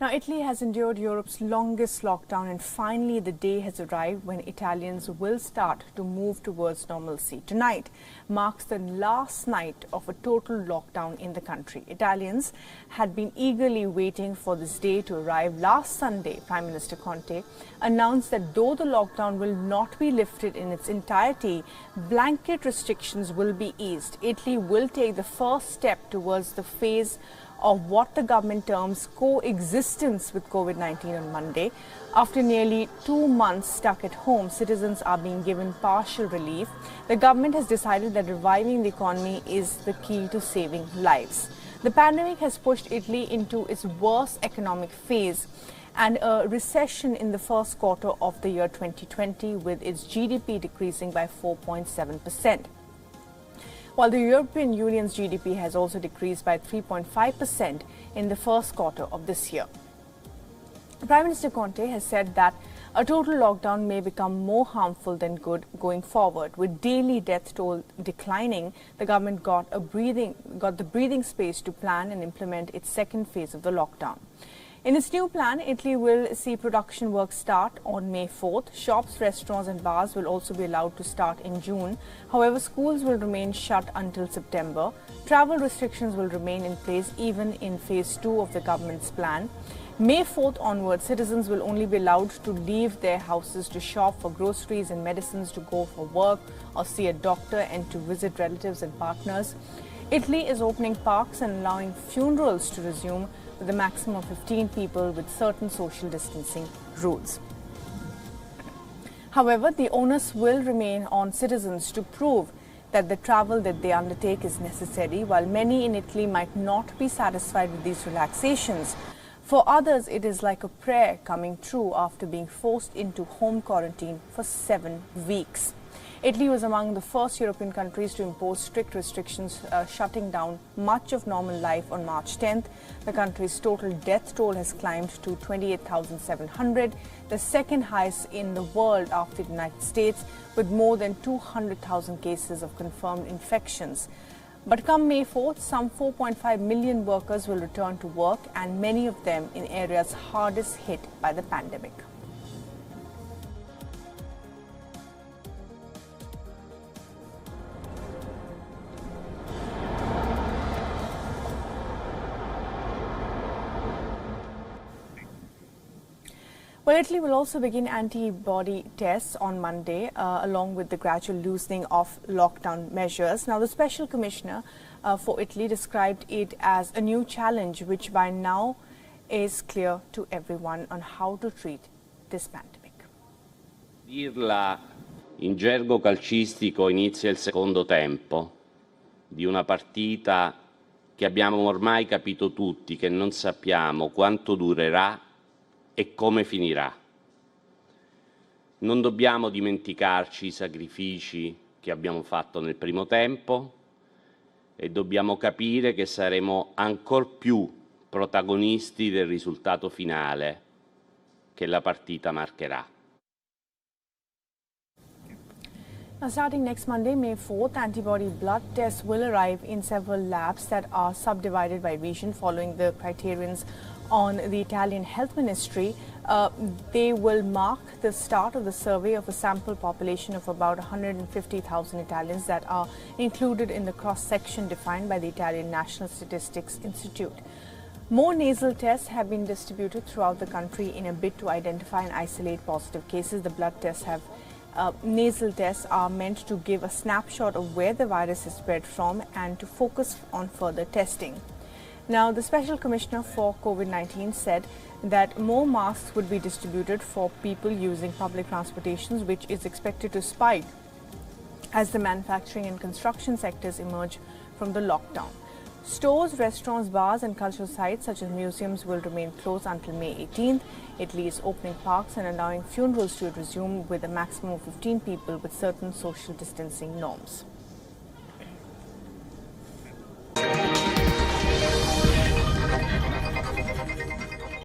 Now, Italy has endured Europe's longest lockdown, and finally the day has arrived when Italians will start to move towards normalcy. Tonight marks the last night of a total lockdown in the country. Italians had been eagerly waiting for this day to arrive. Last Sunday, Prime Minister Conte announced that though the lockdown will not be lifted in its entirety, blanket restrictions will be eased. Italy will take the first step towards the phase of what the government terms coexistence with COVID-19 on Monday. After nearly 2 months stuck at home, citizens are being given partial relief. The government has decided that reviving the economy is the key to saving lives. The pandemic has pushed Italy into its worst economic phase and a recession in the first quarter of the year 2020, with its GDP decreasing by 4.7%. While the European Union's GDP has also decreased by 3.5% in the first quarter of this year. Prime Minister Conte has said that a total lockdown may become more harmful than good going forward. With daily death toll declining, the government got the breathing space to plan and implement its second phase of the lockdown. In its new plan, Italy will see production work start on May 4th. Shops, restaurants and bars will also be allowed to start in June. However, schools will remain shut until September. Travel restrictions will remain in place even in phase 2 of the government's plan. May 4th onwards, citizens will only be allowed to leave their houses to shop for groceries and medicines, to go for work or see a doctor, and to visit relatives and partners. Italy is opening parks and allowing funerals to resume, with a maximum of 15 people with certain social distancing rules. However, the onus will remain on citizens to prove that the travel that they undertake is necessary. While many in Italy might not be satisfied with these relaxations, for others it is like a prayer coming true after being forced into home quarantine for 7 weeks. Italy was among the first European countries to impose strict restrictions, shutting down much of normal life on March 10th. The country's total death toll has climbed to 28,700, the second highest in the world after the United States, with more than 200,000 cases of confirmed infections. But come May 4th, some 4.5 million workers will return to work, and many of them in areas hardest hit by the pandemic. Well, Italy will also begin antibody tests on Monday, along with the gradual loosening of lockdown measures. Now, the Special Commissioner for Italy described it as a new challenge, which by now is clear to everyone on how to treat this pandemic. Dirla in gergo calcistico, inizia il secondo tempo di una partita che abbiamo ormai capito tutti che non sappiamo quanto durerà e come finirà. Non dobbiamo dimenticarci i sacrifici che abbiamo fatto nel primo tempo e dobbiamo capire che saremo ancor più protagonisti del risultato finale che la partita marcherà. Now, starting next Monday, May 4th, antibody blood tests will arrive in several labs that are subdivided by region following the criterions on the Italian Health Ministry. They will mark the start of the survey of a sample population of about 150,000 Italians that are included in the cross-section defined by the Italian National Statistics Institute. More nasal tests have been distributed throughout the country in a bid to identify and isolate positive cases. The blood tests have nasal tests are meant to give a snapshot of where the virus is spread from and to focus on further testing. Now, the Special Commissioner for COVID-19 said that more masks would be distributed for people using public transportations, which is expected to spike as the manufacturing and construction sectors emerge from the lockdown. Stores, restaurants, bars and cultural sites such as museums will remain closed until May 18th. Italy is opening parks and allowing funerals to resume, with a maximum of 15 people with certain social distancing norms.